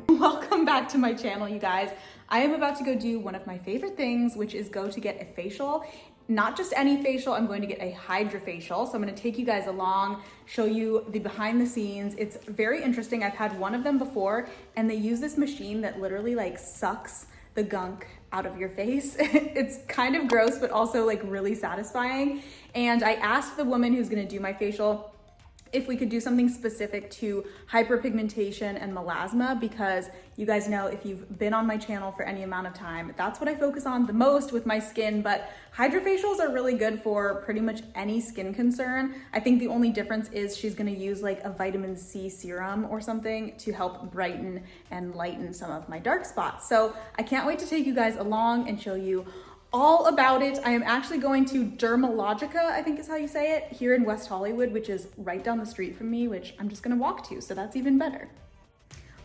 Welcome back to my channel, you guys. I am about to go do one of my favorite things, which is go to get a facial. Not just any facial, I'm going to get a Hydrafacial. So I'm gonna take you guys along, show you the behind the scenes. It's very interesting. I've had one of them before, and they use this machine that literally like sucks the gunk out of your face. It's kind of gross, but also like really satisfying. And I asked the woman who's gonna do my facial if we could do something specific to hyperpigmentation and melasma, because you guys know, if you've been on my channel for any amount of time, that's what I focus on the most with my skin. But Hydrafacials are really good for pretty much any skin concern. I think the only difference is she's gonna use like a vitamin C serum or something to help brighten and lighten some of my dark spots. So I can't wait to take you guys along and show you all about it. I am actually going to Dermalogica, I think is how you say it, here in West Hollywood, which is right down the street from me, which I'm just gonna walk to, so that's even better.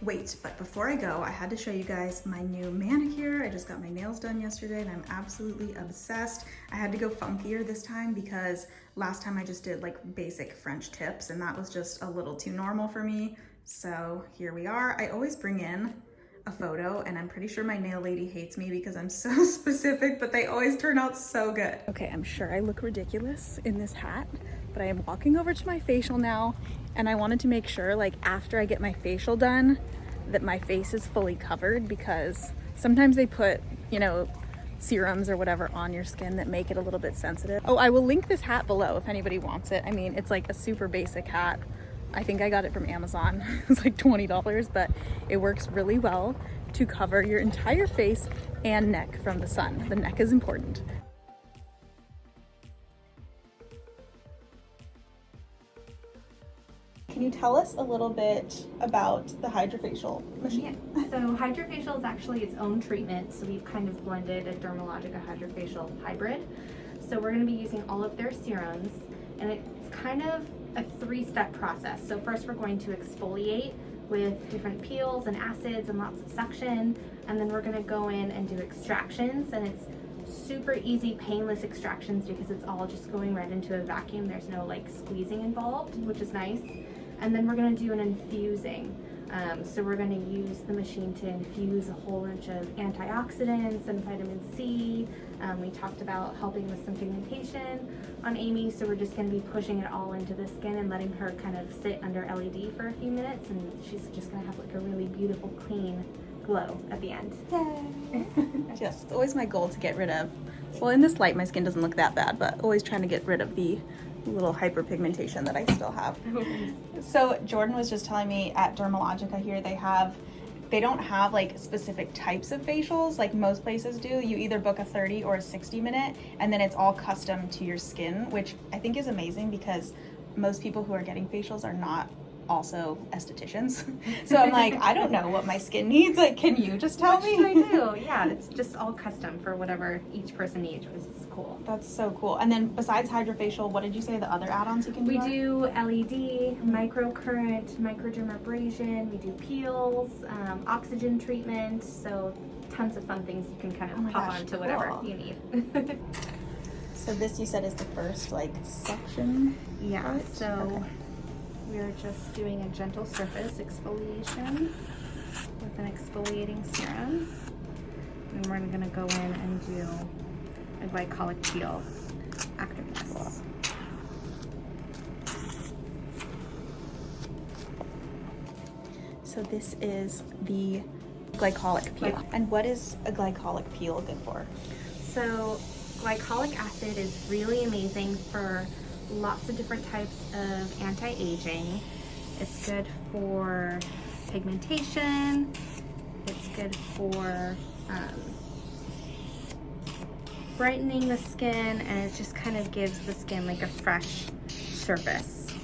Wait, but before I go, I had to show you guys my new manicure. I just got my nails done yesterday and I'm absolutely obsessed. I had to go funkier this time because last time I just did like basic French tips and that was just a little too normal for me. So here we are. I always bring in a photo, and I'm pretty sure my nail lady hates me because I'm so specific, but they always turn out so good. Okay, I'm sure I look ridiculous in this hat, but I am walking over to my facial now, and I wanted to make sure, like, after I get my facial done, that my face is fully covered, because sometimes they put, you know, serums or whatever on your skin that make it a little bit sensitive. Oh, I will link this hat below if anybody wants it. I mean, it's like a super basic hat. I think I got it from Amazon. It's like $20, but it works really well to cover your entire face and neck from the sun. The neck is important. Can you tell us a little bit about the Hydrafacial machine? Yeah. So Hydrafacial is actually its own treatment. So we've kind of blended a Dermalogica Hydrafacial hybrid. So we're going to be using all of their serums, and it's kind of a three-step process. So first we're going to exfoliate with different peels and acids and lots of suction, and then we're going to go in and do extractions, and it's super easy, painless extractions because it's all just going right into a vacuum. There's no like squeezing involved, which is nice. And then we're going to do an infusing. So we're going to use the machine to infuse a whole bunch of antioxidants and vitamin C. We talked about helping with some pigmentation on Amie, so we're just going to be pushing it all into the skin and letting her kind of sit under LED for a few minutes, and she's just going to have like a really beautiful, clean glow at the end. Yay! Yes, always my goal to get rid of, well, in this light my skin doesn't look that bad, but always trying to get rid of the little hyperpigmentation that I still have. So Jordan was just telling me at Dermalogica here, they don't have like specific types of facials like most places do. You either book a 30 or a 60 minute, and then it's all custom to your skin, which I think is amazing because most people who are getting facials are not also aestheticians. So I'm like, I don't know what my skin needs. Like, can you just tell me? I do. Yeah, it's just all custom for whatever each person needs, which is cool. That's so cool. And then besides Hydrafacial, what did you say the other add-ons you can do? We do LED, microcurrent, microdermabrasion, we do peels, oxygen treatment, so tons of fun things you can kind of pop on to whatever you need. So this you said is the first like suction? Yeah, part? so okay. We're just doing a gentle surface exfoliation with an exfoliating serum. And we're gonna go in and do a glycolic peel after this. So this is the glycolic peel. And what is a glycolic peel good for? So glycolic acid is really amazing for lots of different types of anti-aging. It's good for pigmentation. It's good for brightening the skin, and it just kind of gives the skin like a fresh surface.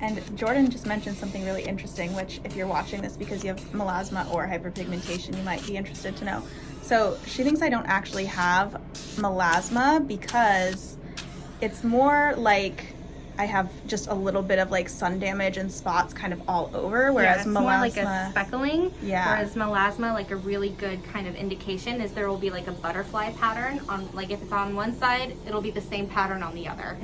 And Jordan just mentioned something really interesting, which if you're watching this because you have melasma or hyperpigmentation, you might be interested to know. So she thinks I don't actually have melasma because it's more like I have just a little bit of like sun damage and spots kind of all over, whereas it's melasma, more like a speckling. Yeah. Whereas melasma, like a really good kind of indication is there will be like a butterfly pattern on, like if it's on one side, it'll be the same pattern on the other.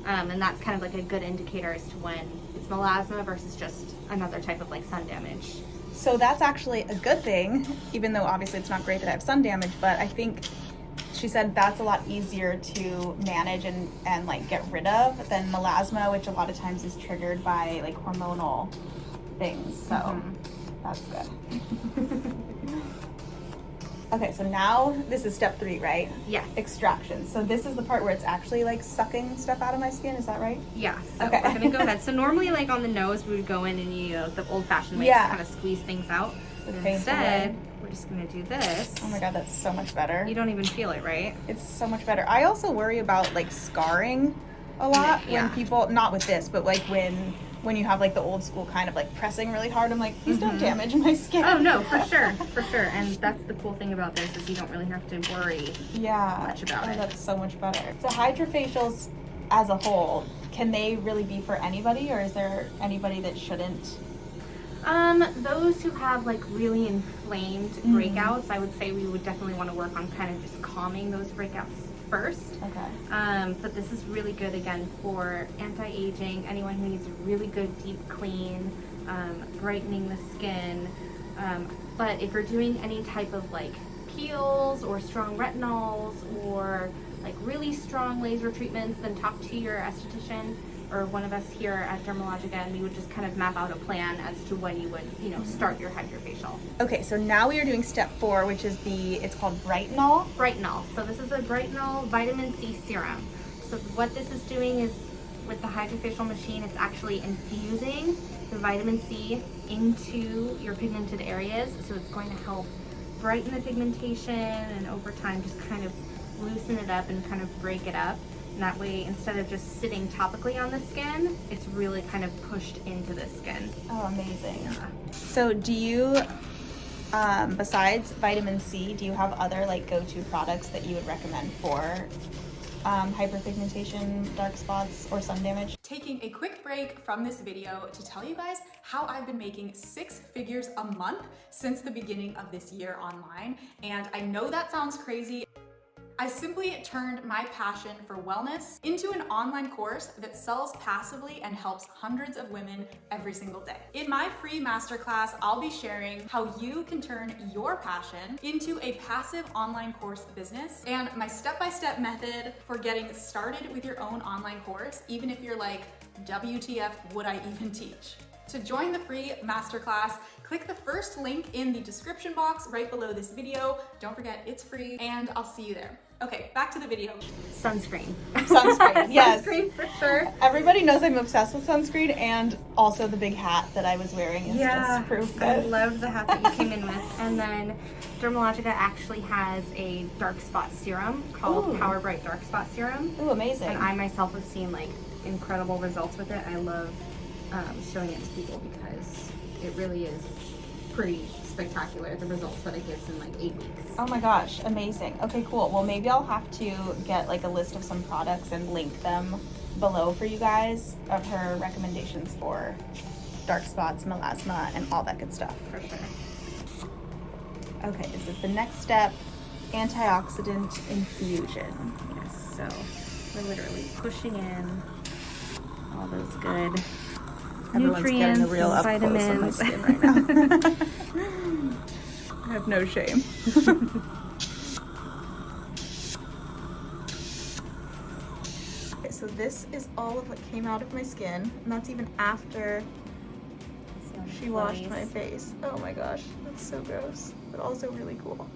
And that's kind of like a good indicator as to when it's melasma versus just another type of like sun damage. So that's actually a good thing, even though obviously it's not great that I have sun damage, but I think she said that's a lot easier to manage and like get rid of than melasma, which a lot of times is triggered by like hormonal things. So that's good. Okay, so now this is step 3, right? Yes. Extraction. So this is the part where it's actually like sucking stuff out of my skin, is that right? Yeah, so Okay. we're gonna go ahead. So normally like on the nose, we would go in and the old fashioned way, just kind of squeeze things out. Instead, we're just gonna do this. Oh my God, that's so much better. You don't even feel it, right? It's so much better. I also worry about like scarring a lot when people, not with this, but like when you have like the old school kind of like pressing really hard, I'm like, please don't damage my skin. Oh no, for sure, for sure. And that's the cool thing about this is you don't really have to worry much about it. That's so much better. So hydrofacials as a whole, can they really be for anybody, or is there anybody that shouldn't? Those who have like really inflamed breakouts, I would say we would definitely want to work on kind of just calming those breakouts first. Okay. But this is really good again for anti-aging, anyone who needs a really good deep clean, brightening the skin. But if you're doing any type of like peels or strong retinols or like really strong laser treatments, then talk to your esthetician or one of us here at Dermalogica, and we would just kind of map out a plan as to when you would, start your Hydrafacial. Okay, so now we are doing step 4, which is it's called Brightenol. Brightenol. So this is a Brightenol vitamin C serum. So what this is doing is, with the Hydrafacial machine, it's actually infusing the vitamin C into your pigmented areas. So it's going to help brighten the pigmentation and over time just kind of loosen it up and kind of break it up. And that way, instead of just sitting topically on the skin, it's really kind of pushed into the skin. Oh, amazing. Yeah. So do you, besides vitamin C, do you have other like go-to products that you would recommend for hyperpigmentation, dark spots, or sun damage? Taking a quick break from this video to tell you guys how I've been making 6 figures a month since the beginning of this year online. And I know that sounds crazy. I simply turned my passion for wellness into an online course that sells passively and helps hundreds of women every single day. In my free masterclass, I'll be sharing how you can turn your passion into a passive online course business and my step-by-step method for getting started with your own online course, even if you're like, WTF, would I even teach? To join the free masterclass, click the first link in the description box right below this video. Don't forget, it's free, and I'll see you there. Okay, back to the video. Sunscreen. Sunscreen, yes. Sunscreen for sure. Everybody knows I'm obsessed with sunscreen, and also the big hat that I was wearing is just proof that... I loved the hat that you came in with. And then Dermalogica actually has a dark spot serum called PowerBright Dark Spot Serum. Ooh, amazing. And I myself have seen like incredible results with it. I love showing it to people because it really is pretty spectacular, the results that it gives in like 8 weeks. Oh my gosh, amazing. Okay, cool. Well, maybe I'll have to get like a list of some products and link them below for you guys of her recommendations for dark spots, melasma, and all that good stuff. For sure. Okay, this is the next step, antioxidant infusion. Yes, so we're literally pushing in all those good Everyone's nutrients, getting a real up vitamins. close on my skin right now. I have no shame. Okay, so this is all of what came out of my skin, and that's even after she washed my face. Oh my gosh, that's so gross, but also really cool.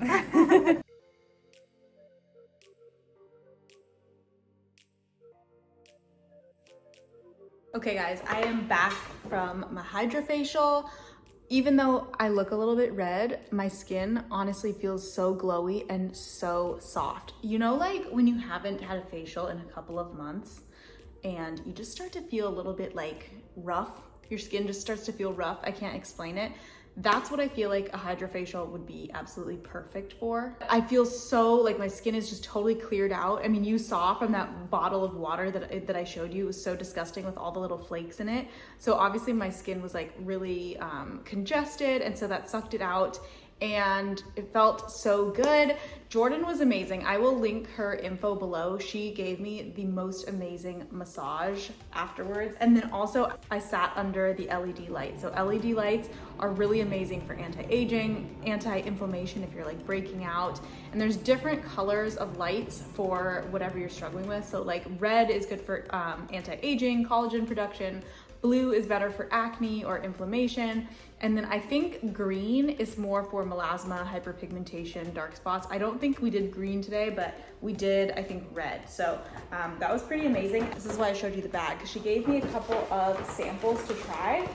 Okay guys, I am back from my Hydrafacial. Even though I look a little bit red, my skin honestly feels so glowy and so soft. You know, like when you haven't had a facial in a couple of months and you just start to feel a little bit like rough, your skin just starts to feel rough, I can't explain it. That's what I feel like a Hydrafacial would be absolutely perfect for. I feel so like my skin is just totally cleared out. I mean, you saw from that bottle of water that I showed you, it was so disgusting with all the little flakes in it. So obviously my skin was like really congested, and so that sucked it out. and it felt so good. Jordan was amazing. I will link her info below. She gave me the most amazing massage afterwards. And then also I sat under the LED light. So LED lights are really amazing for anti-aging, anti-inflammation if you're like breaking out. And there's different colors of lights for whatever you're struggling with. So like red is good for anti-aging, collagen production. Blue is better for acne or inflammation. And then I think green is more for melasma, hyperpigmentation, dark spots. I don't think we did green today, but we did, I think, red. So that was pretty amazing. This is why I showed you the bag, because she gave me a couple of samples to try.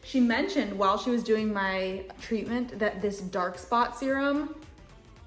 She mentioned while she was doing my treatment that this dark spot serum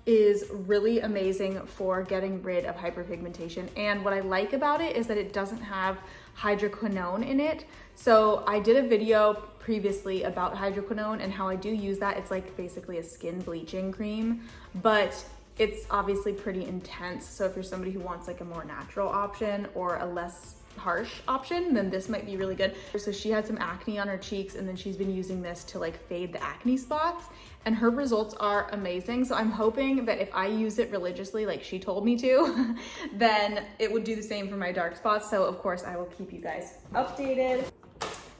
is really amazing for getting rid of hyperpigmentation. And what I like about it is that it doesn't have hydroquinone in it. So I did a video previously about hydroquinone and how I do use that. It's like basically a skin bleaching cream, but it's obviously pretty intense. So if you're somebody who wants like a more natural option or a less harsh option, then this might be really good. So she had some acne on her cheeks, and then she's been using this to like fade the acne spots, and her results are amazing. So I'm hoping that if I use it religiously like she told me to, then it would do the same for my dark spots. So of course I will keep you guys updated.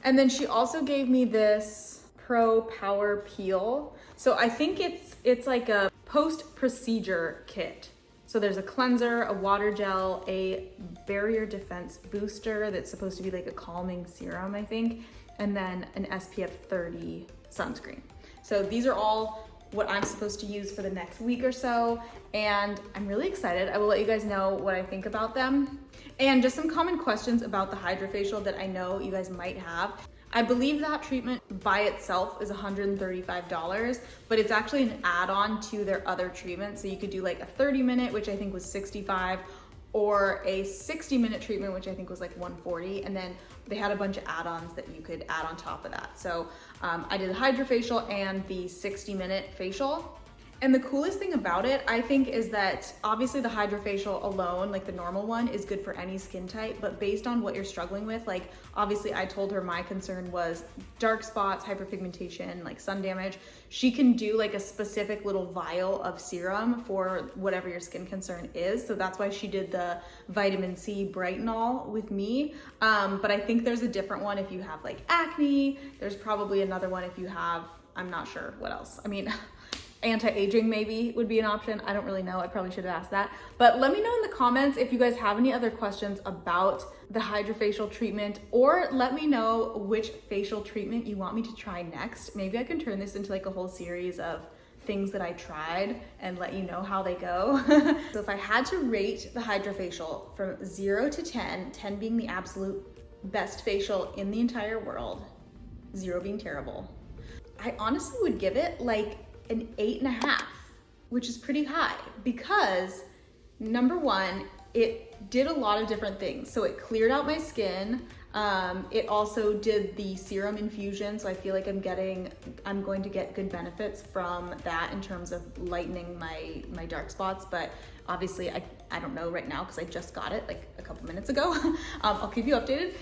And then she also gave me this Pro Power Peel. So I think it's like a post-procedure kit. So there's a cleanser, a water gel, a barrier defense booster that's supposed to be like a calming serum, I think, and then an SPF 30 sunscreen. So these are all what I'm supposed to use for the next week or so, and I'm really excited. I will let you guys know what I think about them. And just some common questions about the Hydrafacial that I know you guys might have. I believe that treatment by itself is $135, but it's actually an add-on to their other treatments. So you could do like a 30-minute, which I think was $65, or a 60-minute treatment, which I think was like $140. And then they had a bunch of add-ons that you could add on top of that. So I did the Hydrafacial and the 60-minute facial. And the coolest thing about it, I think, is that obviously the Hydrafacial alone, like the normal one, is good for any skin type, but based on what you're struggling with, like obviously I told her my concern was dark spots, hyperpigmentation, like sun damage. She can do like a specific little vial of serum for whatever your skin concern is. So that's why she did the vitamin C Brightenol with me. But I think there's a different one if you have like acne. There's probably another one if you have, I'm not sure what else. I mean, anti-aging maybe would be an option. I don't really know. I probably should have asked that. But let me know in the comments if you guys have any other questions about the Hydrafacial treatment, or let me know which facial treatment you want me to try next. Maybe I can turn this into like a whole series of things that I tried and let you know how they go. So if I had to rate the Hydrafacial from 0 to 10, 10 being the absolute best facial in the entire world, 0 being terrible, I honestly would give it like an 8.5, which is pretty high because number one, it did a lot of different things. So it cleared out my skin. It also did the serum infusion. So I feel like I'm going to get good benefits from that in terms of lightening my dark spots. But obviously I don't know right now because I just got it like a couple minutes ago. I'll keep you updated.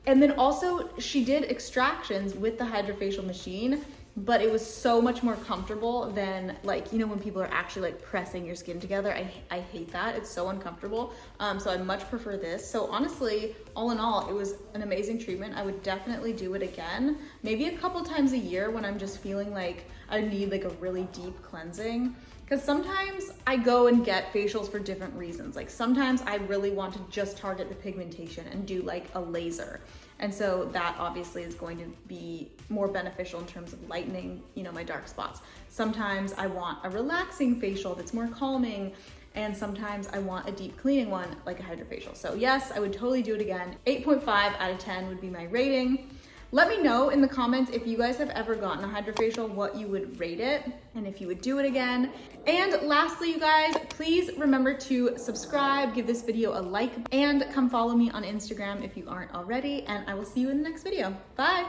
And then also she did extractions with the Hydrafacial machine, but it was so much more comfortable than like, you know, when people are actually like pressing your skin together. I hate that. It's so uncomfortable. So I much prefer this. So honestly, all in all, it was an amazing treatment. I would definitely do it again, maybe a couple times a year when I'm just feeling like I need like a really deep cleansing. Because sometimes I go and get facials for different reasons. Like sometimes I really want to just target the pigmentation and do like a laser. And so that obviously is going to be more beneficial in terms of lightening, you know, my dark spots. Sometimes I want a relaxing facial that's more calming. And sometimes I want a deep cleaning one like a Hydrafacial. So yes, I would totally do it again. 8.5 out of 10 would be my rating. Let me know in the comments if you guys have ever gotten a Hydrafacial, what you would rate it, and if you would do it again. And lastly, you guys, please remember to subscribe, give this video a like, and come follow me on Instagram if you aren't already, and I will see you in the next video. Bye!